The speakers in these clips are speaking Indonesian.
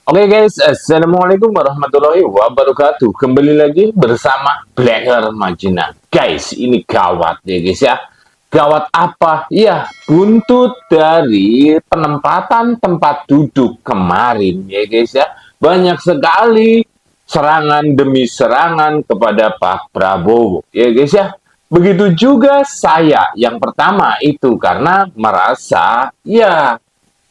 Oke guys, Assalamualaikum warahmatullahi wabarakatuh. Kembali lagi bersama Blacker Majina. Guys, ini gawat ya guys ya. Gawat apa? Ya, buntut dari penempatan tempat duduk kemarin ya guys ya. Banyak sekali serangan demi serangan kepada Pak Prabowo ya guys ya. Begitu juga saya yang pertama itu karena merasa ya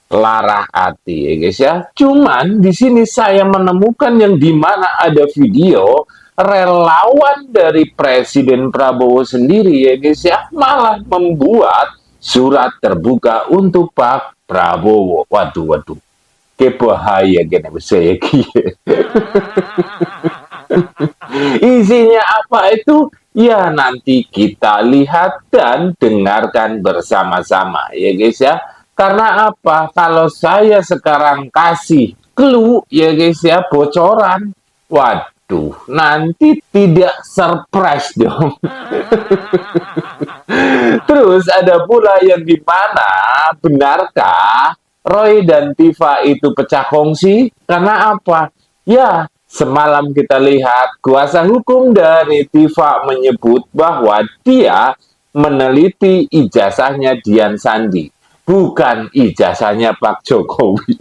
lara hati ya guys ya. Cuman di sini saya menemukan yang dimana ada video relawan dari Presiden Prabowo sendiri ya guys ya, malah membuat surat terbuka untuk Pak Prabowo. Waduh, waduh. Kebahaya gini saya Isinya apa itu? Ya nanti kita lihat dan dengarkan bersama-sama ya guys ya. Karena apa? Kalau saya sekarang kasih clue ya guys ya, bocoran. Waduh, nanti tidak surprise dong. Terus ada pula yang dimana benarkah Roy dan Tifa itu pecah kongsi? Karena apa? Ya, semalam kita lihat kuasa hukum dari Tifa menyebut bahwa dia meneliti ijazahnya Dian Sandi, bukan ijazahnya Pak Jokowi.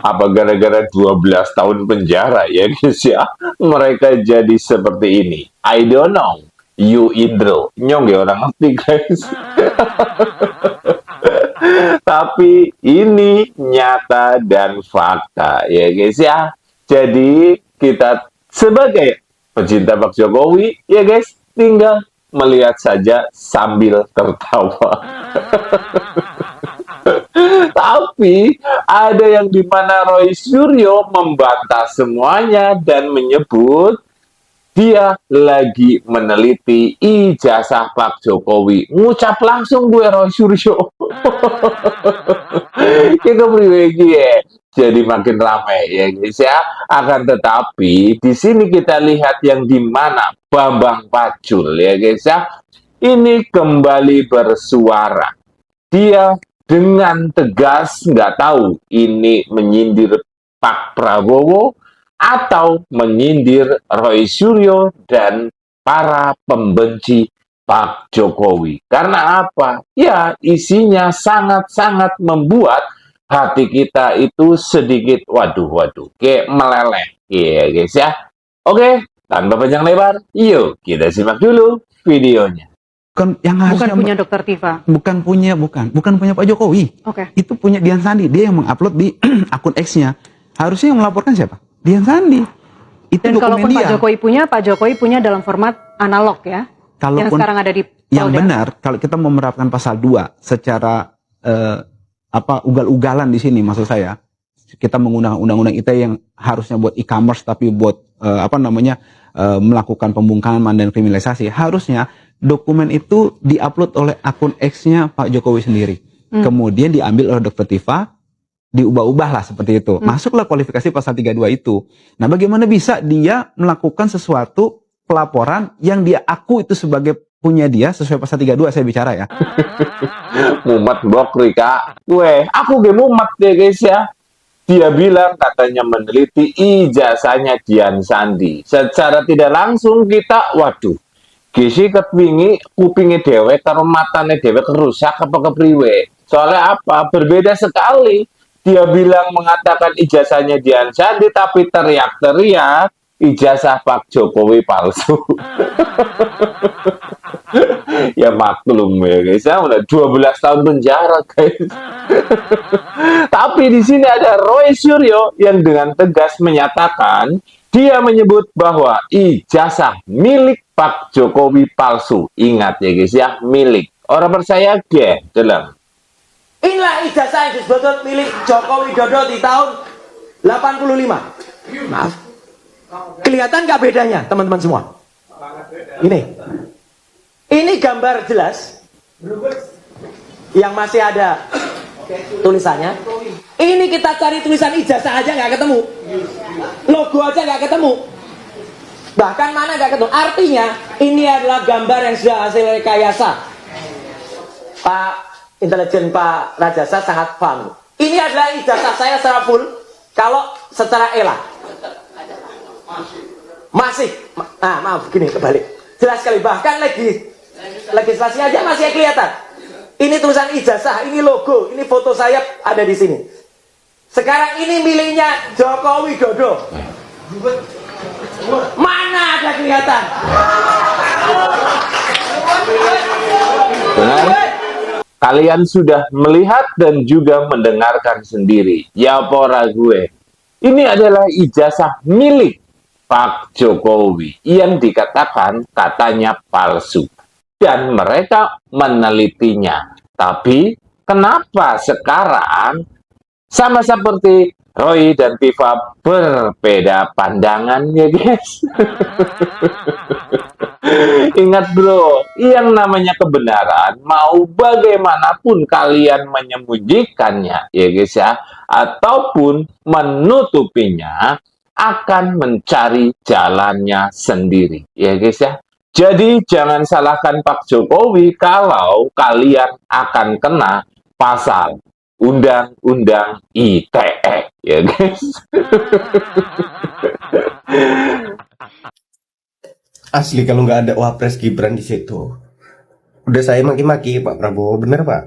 Apa gara-gara 12 tahun penjara ya guys ya, mereka jadi seperti ini? I don't know. You Indro, nyong ya orang ngerti guys. Tapi ini nyata dan fakta ya guys ya. Jadi kita sebagai pecinta Pak Jokowi ya guys, tinggal melihat saja sambil tertawa. Tapi ada yang dimana Roy Suryo membantah semuanya dan menyebut dia lagi meneliti ijazah Pak Jokowi. Ngucap langsung gue Roy Suryo. Kita priwegi ya. Jadi makin ramai ya guys ya. Akan tetapi di sini kita lihat yang dimana Bambang Pacul ya guys ya. Ini kembali bersuara. Dia dengan tegas nggak tahu ini menyindir Pak Prabowo atau menyindir Roy Suryo dan para pembenci Pak Jokowi. Karena apa? Ya, isinya sangat-sangat membuat hati kita itu sedikit waduh, kayak meleleh. Iya, guys ya. Oke, tanpa panjang lebar, yuk kita simak dulu videonya. Bukan punya Dokter Tifa. Bukan punya Pak Jokowi. Itu punya Dian Sandi. Dia yang mengupload di akun X-nya. Harusnya yang melaporkan siapa? Dian Sandi. Itu dan kalaupun dia. Pak Jokowi punya dalam format analog ya. Yang sekarang ada di Polda. Yang benar, kalau kita mau menerapkan pasal 2 secara ugal-ugalan di sini maksud saya, kita menggunakan undang-undang ITE yang harusnya buat e-commerce tapi buat melakukan pembungkaman dan kriminalisasi, harusnya dokumen itu diupload oleh akun X-nya Pak Jokowi sendiri. Kemudian diambil oleh Dr. Tifa, diubah-ubah lah seperti itu. Masuklah kualifikasi pasal 32 itu. Nah, bagaimana bisa dia melakukan sesuatu pelaporan yang dia aku itu sebagai punya dia sesuai pasal 32 saya bicara ya. Mumet bokri kak. Aku ge mumet deh guys ya. Dia bilang katanya meneliti ijazahnya Dian Sandi. Secara tidak langsung kita, waduh, Gisi kepingi kupingi dewek karo matane dewek kerusak apa kepriwe. Soalnya apa? Berbeda sekali. Dia bilang mengatakan ijazahnya Dian Sandi tapi teriak-teriak ijazah Pak Jokowi palsu. Ya maklum ya guys ya, udah 12 tahun penjara guys. Tapi di sini ada Roy Suryo yang dengan tegas menyatakan dia menyebut bahwa ijazah milik Pak Jokowi palsu. Ingat ya guys ya, milik. Orang percaya ge dalam. Inilah ijazah yang disebut milik Joko Widodo di tahun 85. Maaf. Kelihatan nggak bedanya teman-teman semua? Ini gambar jelas yang masih ada tulisannya. Ini kita cari tulisan ijazah aja nggak ketemu, logo aja nggak ketemu, bahkan mana nggak ketemu. Artinya ini adalah gambar yang sudah hasil rekayasa. Pak intelijen Pak Rajasa sangat paham. Ini adalah ijazah saya secara full. Kalau secara ELA masih, maaf gini kebalik. Jelas sekali, bahkan legislasinya aja masih kelihatan. Ini tulisan ijazah, ini logo, ini foto saya ada di sini. Sekarang ini miliknya Joko Widodo. Mana ada kelihatan? Benar? Kalian sudah melihat dan juga mendengarkan sendiri. Ya pora gue. Ini adalah ijazah milik Pak Jokowi yang dikatakan katanya palsu. Dan mereka menelitinya. Tapi kenapa sekarang sama seperti Roy dan Tifa berbeda pandangan ya guys? Ingat bro, yang namanya kebenaran mau bagaimanapun kalian menyembunyikannya ya guys ya, ataupun menutupinya, akan mencari jalannya sendiri ya guys ya. Jadi jangan salahkan Pak Jokowi kalau kalian akan kena pasal Undang-Undang ITE ya guys. Asli kalau nggak ada Wapres Gibran di situ, udah saya maki-maki Pak Prabowo, bener Pak.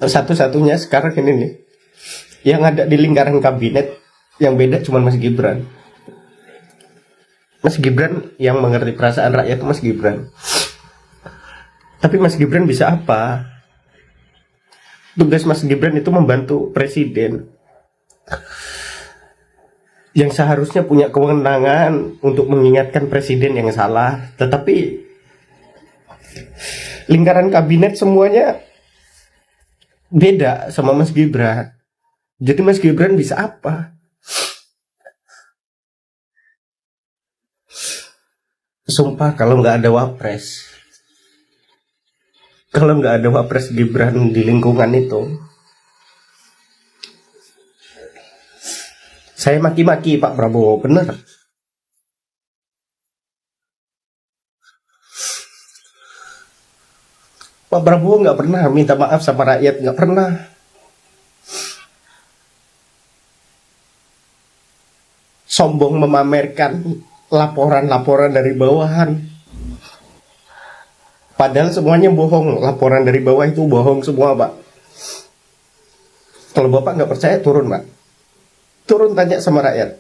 Satu-satunya sekarang ini nih, yang ada di lingkaran kabinet yang beda cuma Mas Gibran. Mas Gibran yang mengerti perasaan rakyat itu Mas Gibran. Tapi Mas Gibran bisa apa? Tugas Mas Gibran itu membantu presiden yang seharusnya punya kewenangan untuk mengingatkan presiden yang salah. Tetapi lingkaran kabinet semuanya beda sama Mas Gibran. Jadi Mas Gibran bisa apa? Sumpah kalau nggak ada Wapres, kalau nggak ada Wapres Gibran di lingkungan itu, saya maki-maki Pak Prabowo, bener. Pak Prabowo nggak pernah minta maaf sama rakyat, nggak pernah. Sombong memamerkan laporan-laporan dari bawahan. Padahal semuanya bohong, laporan dari bawah itu bohong semua Pak. Kalau Bapak nggak percaya, turun Pak. Turun tanya sama rakyat.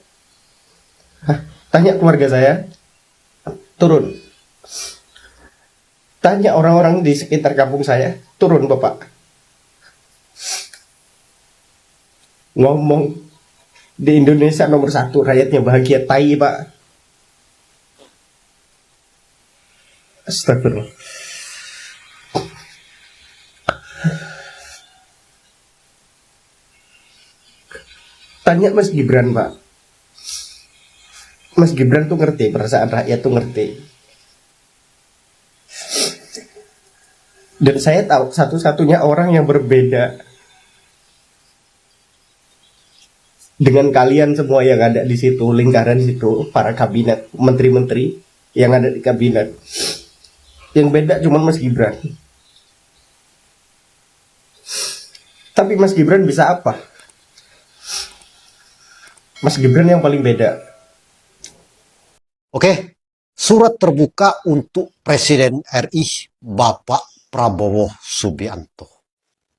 Tanya keluarga saya. Turun. Tanya orang-orang di sekitar kampung saya. Turun Bapak. Ngomong di Indonesia nomor 1 rakyatnya bahagia, tai Pak. Astagfirullah. Tanya Mas Gibran Pak. Mas Gibran tuh ngerti, perasaan rakyat tuh ngerti. Dan saya tahu satu-satunya orang yang berbeda dengan kalian semua yang ada di situ, lingkaran di situ, para kabinet, menteri-menteri yang ada di kabinet. Yang beda cuma Mas Gibran. Tapi Mas Gibran bisa apa? Mas Gibran yang paling beda. Oke, surat terbuka untuk Presiden RI Bapak Prabowo Subianto.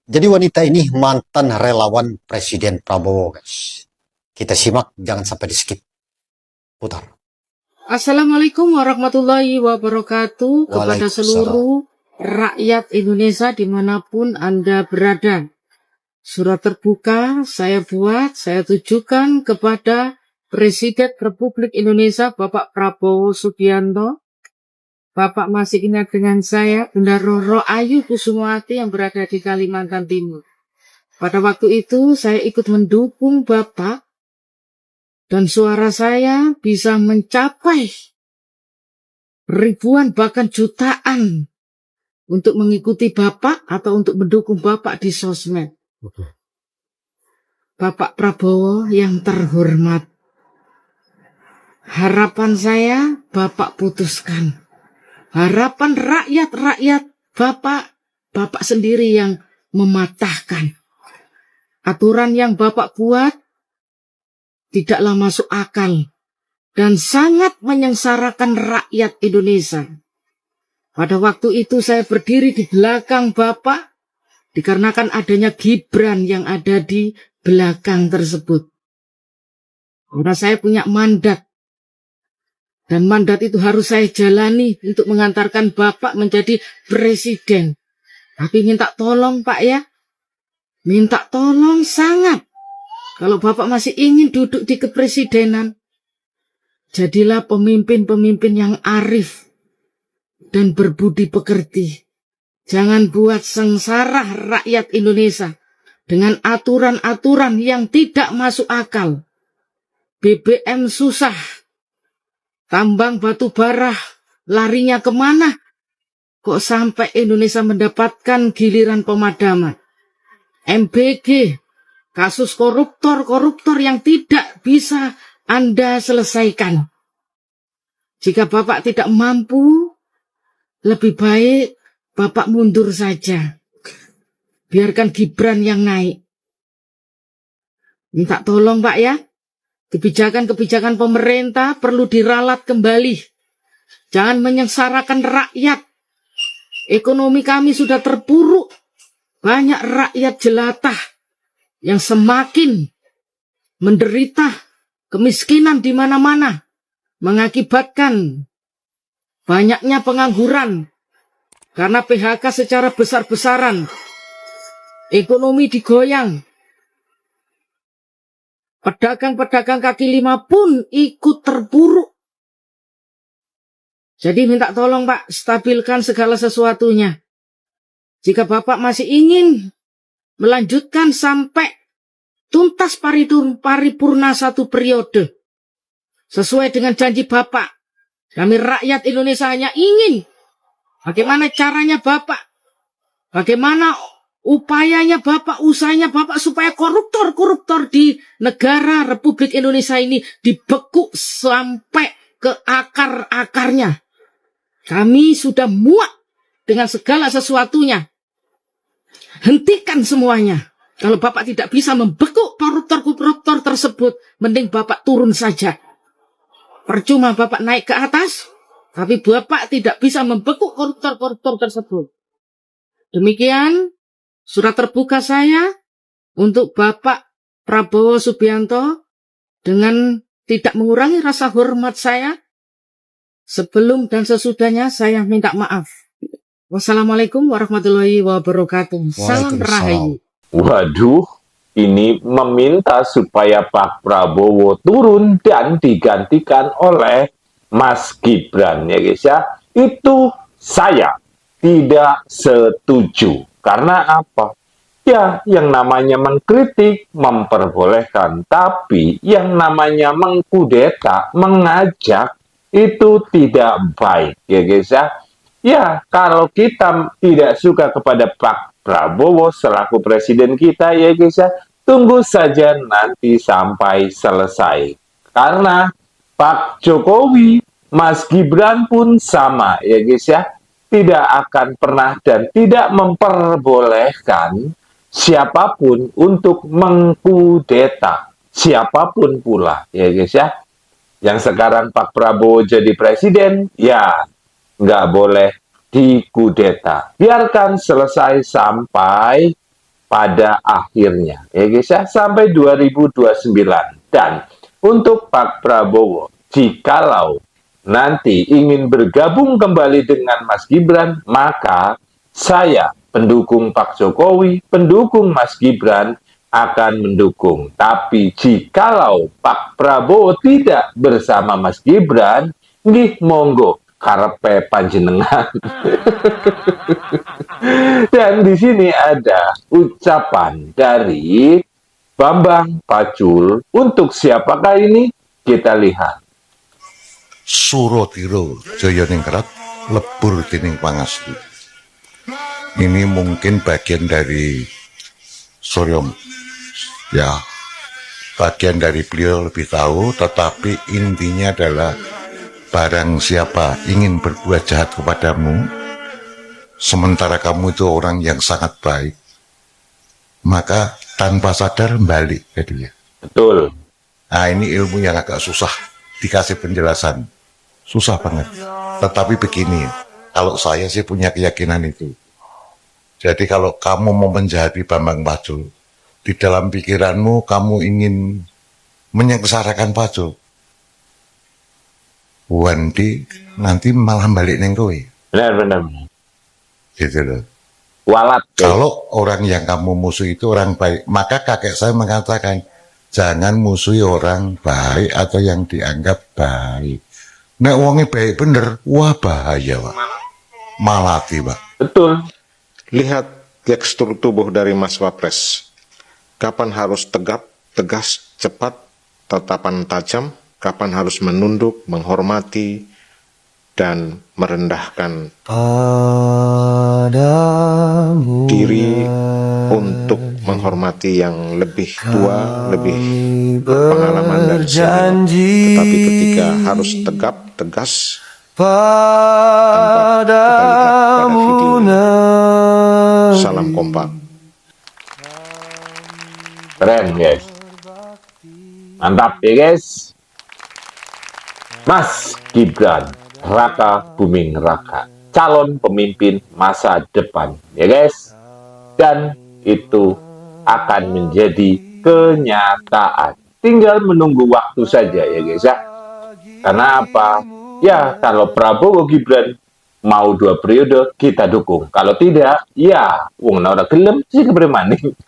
Jadi wanita ini mantan relawan Presiden Prabowo, guys. Kita simak, jangan sampai di skip. Putar. Assalamualaikum warahmatullahi wabarakatuh kepada seluruh rakyat Indonesia dimanapun Anda berada. Surat terbuka saya buat, saya tujukan kepada Presiden Republik Indonesia Bapak Prabowo Subianto. Bapak masih ingat dengan saya, Bunda Roro Ayu Kusumawati yang berada di Kalimantan Timur. Pada waktu itu saya ikut mendukung Bapak dan suara saya bisa mencapai ribuan bahkan jutaan untuk mengikuti Bapak atau untuk mendukung Bapak di sosmed. Bapak Prabowo yang terhormat, harapan saya Bapak putuskan. Harapan rakyat-rakyat Bapak sendiri yang mematahkan. Aturan yang Bapak buat tidaklah masuk akal dan sangat menyengsarakan rakyat Indonesia. Pada waktu itu saya berdiri di belakang Bapak dikarenakan adanya Gibran yang ada di belakang tersebut. Karena saya punya mandat. Dan mandat itu harus saya jalani untuk mengantarkan Bapak menjadi presiden. Tapi minta tolong Pak ya. Minta tolong sangat. Kalau Bapak masih ingin duduk di kepresidenan, jadilah pemimpin-pemimpin yang arif dan berbudi pekerti. Jangan buat sengsara rakyat Indonesia dengan aturan-aturan yang tidak masuk akal. BBM susah, tambang batu bara larinya kemana? Kok sampai Indonesia mendapatkan giliran pemadaman? MBG, kasus koruptor yang tidak bisa Anda selesaikan. Jika Bapak tidak mampu, lebih baik Bapak mundur saja. Biarkan Gibran yang naik. Minta tolong Pak ya. Kebijakan-kebijakan pemerintah perlu diralat kembali. Jangan menyengsarakan rakyat. Ekonomi kami sudah terpuruk. Banyak rakyat jelata yang semakin menderita kemiskinan di mana-mana. Mengakibatkan banyaknya pengangguran. Karena PHK secara besar-besaran. Ekonomi digoyang. Pedagang-pedagang kaki lima pun ikut terpuruk. Jadi minta tolong Pak, stabilkan segala sesuatunya. Jika Bapak masih ingin melanjutkan sampai tuntas paripurna 1 periode. Sesuai dengan janji Bapak. Kami rakyat Indonesia hanya ingin. Bagaimana caranya Bapak? Bagaimana upayanya Bapak, usahanya Bapak supaya koruptor di negara Republik Indonesia ini dibekuk sampai ke akar-akarnya. Kami sudah muak dengan segala sesuatunya. Hentikan semuanya. Kalau Bapak tidak bisa membekuk koruptor tersebut, mending Bapak turun saja. Percuma Bapak naik ke atas, tapi Bapak tidak bisa membekuk koruptor tersebut. Demikian surat terbuka saya untuk Bapak Prabowo Subianto dengan tidak mengurangi rasa hormat saya. Sebelum dan sesudahnya saya minta maaf. Wassalamualaikum warahmatullahi wabarakatuh. Salam Rahayu. Waduh, ini meminta supaya Pak Prabowo turun dan digantikan oleh Mas Gibran ya guys ya. Itu saya tidak setuju. Karena apa? Ya, yang namanya mengkritik memperbolehkan, tapi yang namanya mengkudeta, mengajak itu tidak baik ya guys ya. Ya, kalau kita tidak suka kepada Pak Prabowo selaku presiden kita ya guys ya, tunggu saja nanti sampai selesai. Karena Pak Jokowi, Mas Gibran pun sama ya guys ya. Tidak akan pernah dan tidak memperbolehkan siapapun untuk mengkudeta. Siapapun pula, ya guys ya. Yang sekarang Pak Prabowo jadi presiden, ya nggak boleh dikudeta. Biarkan selesai sampai pada akhirnya, ya guys ya, sampai 2029. Dan untuk Pak Prabowo, jikalau nanti ingin bergabung kembali dengan Mas Gibran, maka saya, pendukung Pak Jokowi, pendukung Mas Gibran, akan mendukung. Tapi jikalau Pak Prabowo tidak bersama Mas Gibran, nggih monggo karepe panjenengan. Dan di sini ada ucapan dari Bambang Pacul. Untuk siapakah ini? Kita lihat. Suratira Jayaningrat lebur dening pangastu. Ini mungkin bagian dari bagian dari beliau lebih tahu, tetapi intinya adalah barang siapa ingin berbuat jahat kepadamu, sementara kamu itu orang yang sangat baik, maka tanpa sadar balik ke dia. Betul. Nah, ini ilmu yang agak susah dikasih penjelasan. Susah banget. Tetapi begini, kalau saya sih punya keyakinan itu. Jadi kalau kamu mau menjadi Bambang Pacul, di dalam pikiranmu kamu ingin menyengsarakan Pacul, Wandi nanti malah balik neng kowe. Benar. Gitu loh. Walat. Kalau orang yang kamu musuhi itu orang baik, maka kakek saya mengatakan, jangan musuhi orang baik atau yang dianggap baik. Nek wonge baik bener, wah bahaya, Pak. Malati, Pak. Betul. Lihat tekstur tubuh dari Mas Wapres. Kapan harus tegap, tegas, cepat, tatapan tajam, kapan harus menunduk, menghormati, dan merendahkan diri untuk menghormati yang lebih tua, lebih berpengalaman dari senior. Tetapi ketika harus tegap, tegas, tanpa kita lihat pada videonya. Salam kompak. Keren, guys. Mantap ya, guys. Mas Gibran Raka Buming Raka, calon pemimpin masa depan, ya guys. Dan itu akan menjadi kenyataan. Tinggal menunggu waktu saja ya guys ya. Karena apa? Ya kalau Prabowo Gibran mau 2 periode kita dukung. Kalau tidak, ya wong ora gelem sih kepremaning.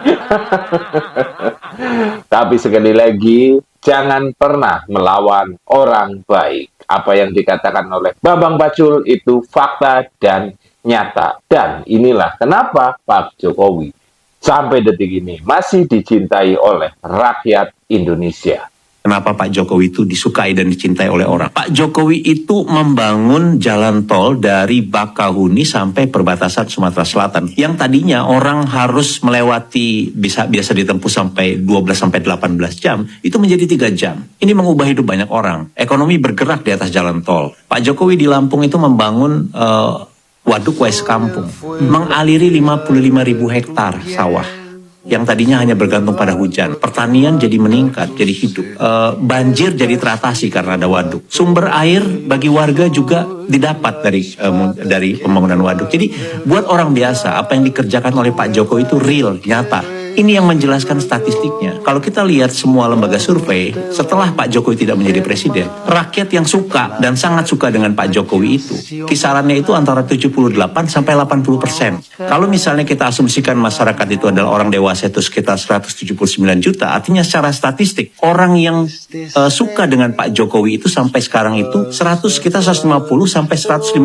Tapi sekali lagi, jangan pernah melawan orang baik. Apa yang dikatakan oleh Bambang Pacul itu fakta dan nyata. Dan inilah kenapa Pak Jokowi sampai detik ini masih dicintai oleh rakyat Indonesia. Kenapa Pak Jokowi itu disukai dan dicintai oleh orang? Pak Jokowi itu membangun jalan tol dari Bakahuni sampai perbatasan Sumatera Selatan. Yang tadinya orang harus melewati biasa ditempuh sampai 12-18 jam, itu menjadi 3 jam. Ini mengubah hidup banyak orang. Ekonomi bergerak di atas jalan tol. Pak Jokowi di Lampung itu membangun waduk Wais Kampung. Mengaliri 55.000 hektar sawah yang tadinya hanya bergantung pada hujan. Pertanian jadi meningkat, jadi hidup. Banjir jadi teratasi karena ada waduk. Sumber air bagi warga juga didapat dari pembangunan waduk. Jadi buat orang biasa, apa yang dikerjakan oleh Pak Jokowi itu real, nyata. Ini yang menjelaskan statistiknya. Kalau kita lihat semua lembaga survei, setelah Pak Jokowi tidak menjadi presiden, rakyat yang suka dan sangat suka dengan Pak Jokowi itu, kisarannya itu antara 78 sampai 80%. Kalau misalnya kita asumsikan masyarakat itu adalah orang dewasa itu sekitar 179 juta, artinya secara statistik, orang yang suka dengan Pak Jokowi itu sampai sekarang itu sekitar 150 sampai 157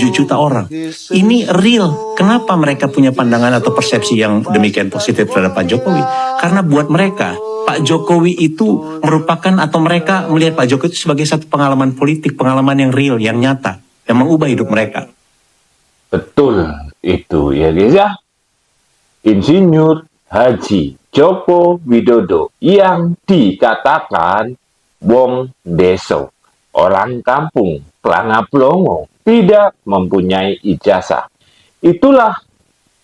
juta orang. Ini real. Kenapa mereka punya pandangan atau persepsi yang demikian positif terhadap Pak Jokowi? Karena buat mereka, Pak Jokowi itu merupakan atau mereka melihat Pak Jokowi itu sebagai satu pengalaman politik, pengalaman yang real, yang nyata, yang mengubah hidup mereka. Betul itu ya guys ya. Insinyur Haji Joko Widodo yang dikatakan wong deso, orang kampung, pelanga-pelongo, tidak mempunyai ijazah. Itulah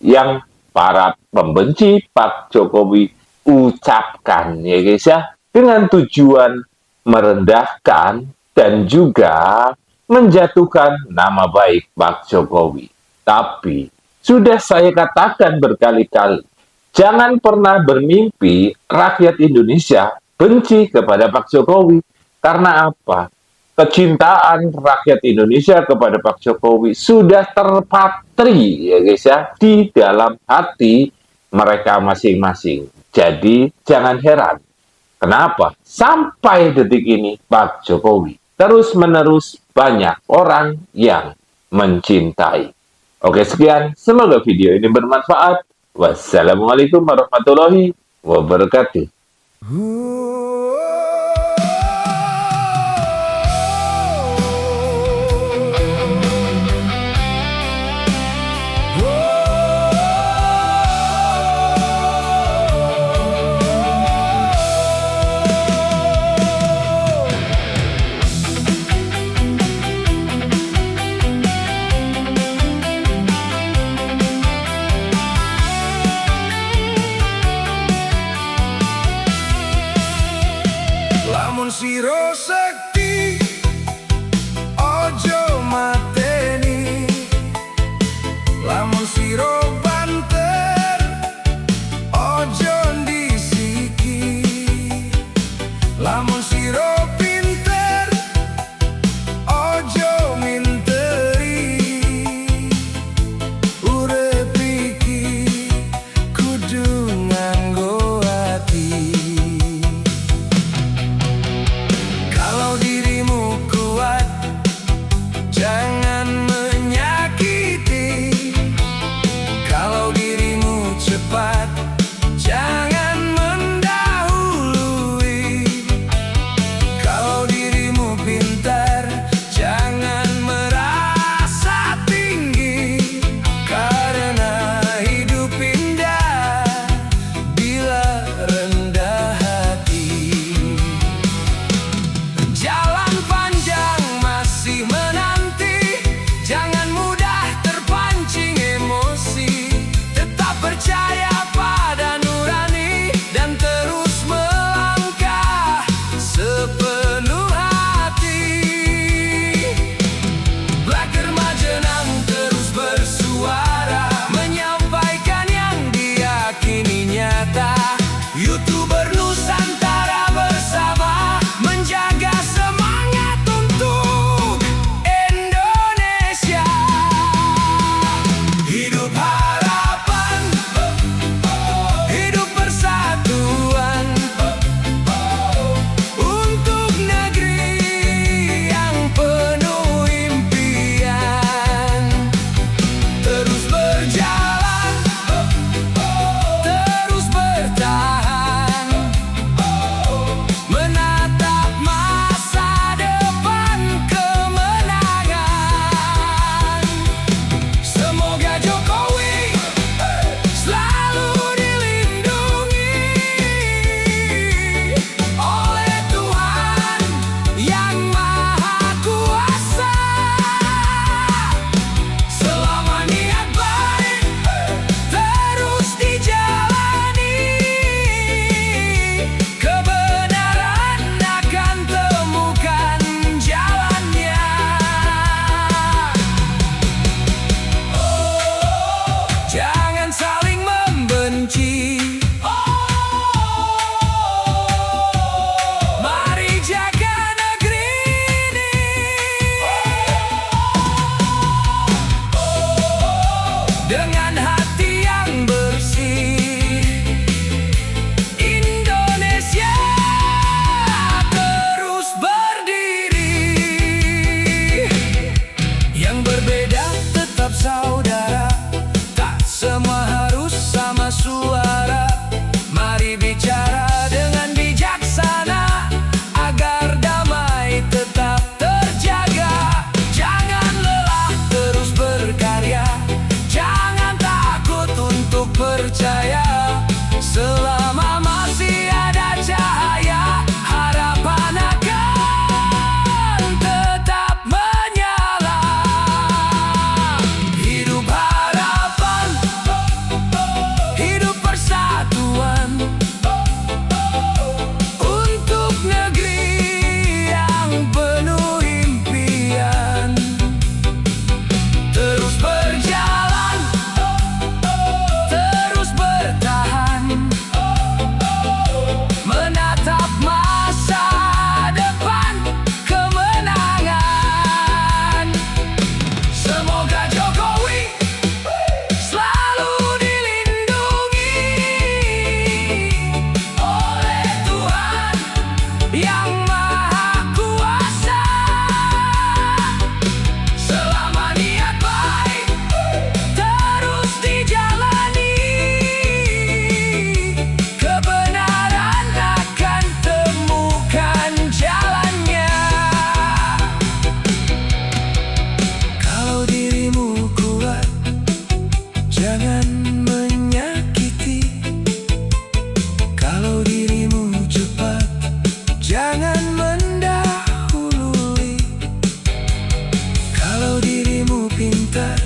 yang para pembenci Pak Jokowi ucapkan ya guys ya, dengan tujuan merendahkan dan juga menjatuhkan nama baik Pak Jokowi. Tapi sudah saya katakan berkali-kali, jangan pernah bermimpi rakyat Indonesia benci kepada Pak Jokowi. Karena apa? Kecintaan rakyat Indonesia kepada Pak Jokowi sudah terpatri ya guys ya di dalam hati mereka masing-masing. Jadi jangan heran kenapa sampai detik ini Pak Jokowi terus-menerus banyak orang yang mencintai. Oke, sekian, semoga video ini bermanfaat. Wassalamualaikum warahmatullahi wabarakatuh. siro sekti ojo mateni, lamun siro banter ojo ndisiki, lamun siro pinter ojo minteri, urip iki kudu nganggo ati. Kalau dirimu kuat, jangan menyakiti. Kalau dirimu cepat, jangan mendahului. Kalau dirimu pintar, jangan merasa tinggi. Karena hidup indah bila rendah hati. Jalan panjang masih menanti, jangan mudah terpancing emosi. Tetap percaya pada nurani dan terus melangkah sepenuh hati. Blacker Majenang terus bersuara, menyampaikan yang diyakini nyata. YouTuber Nusantara bersama menjaga semangat untuk Indonesia. Hidup harapan, hidup persatuan, untuk negeri yang penuh impian. Terus berjalan, terus bertahan, menatap masa depan kemenangan. Semoga Jokowi selalu dilindungi oleh Tuhan yang Maha Kuasa. Selama niat baik terus dijalani, kebenaran akan temukan jalannya. Jangan saling membenci, mari jaga negeri ini. Dengan hati yang bersih, Indonesia terus berdiri. Yang berbeda tetap saudara, tak semua harus sama suara. Mari bicara dengan bijaksana agar damai tetap terjaga. Jangan lelah terus berkarya, jangan takut untuk percaya. Selama masih ada cahaya, harapan akan tetap menyala. Hidup harapan, hidup persatuan, untuk negeri yang penuh impian. Terus berjalan, terus bertahan, menatap masa depan kemenangan. Semoga Jokowi selalu dilindungi oleh Tuhan yang Maha Kuasa. Selama niat baik terus dijalani, kebenaran akan temukan jalannya. Kalau dirimu kuat, jangan menyakiti. Kalau dirimu cepat, jangan mendahului. Kalau dirimu pintar,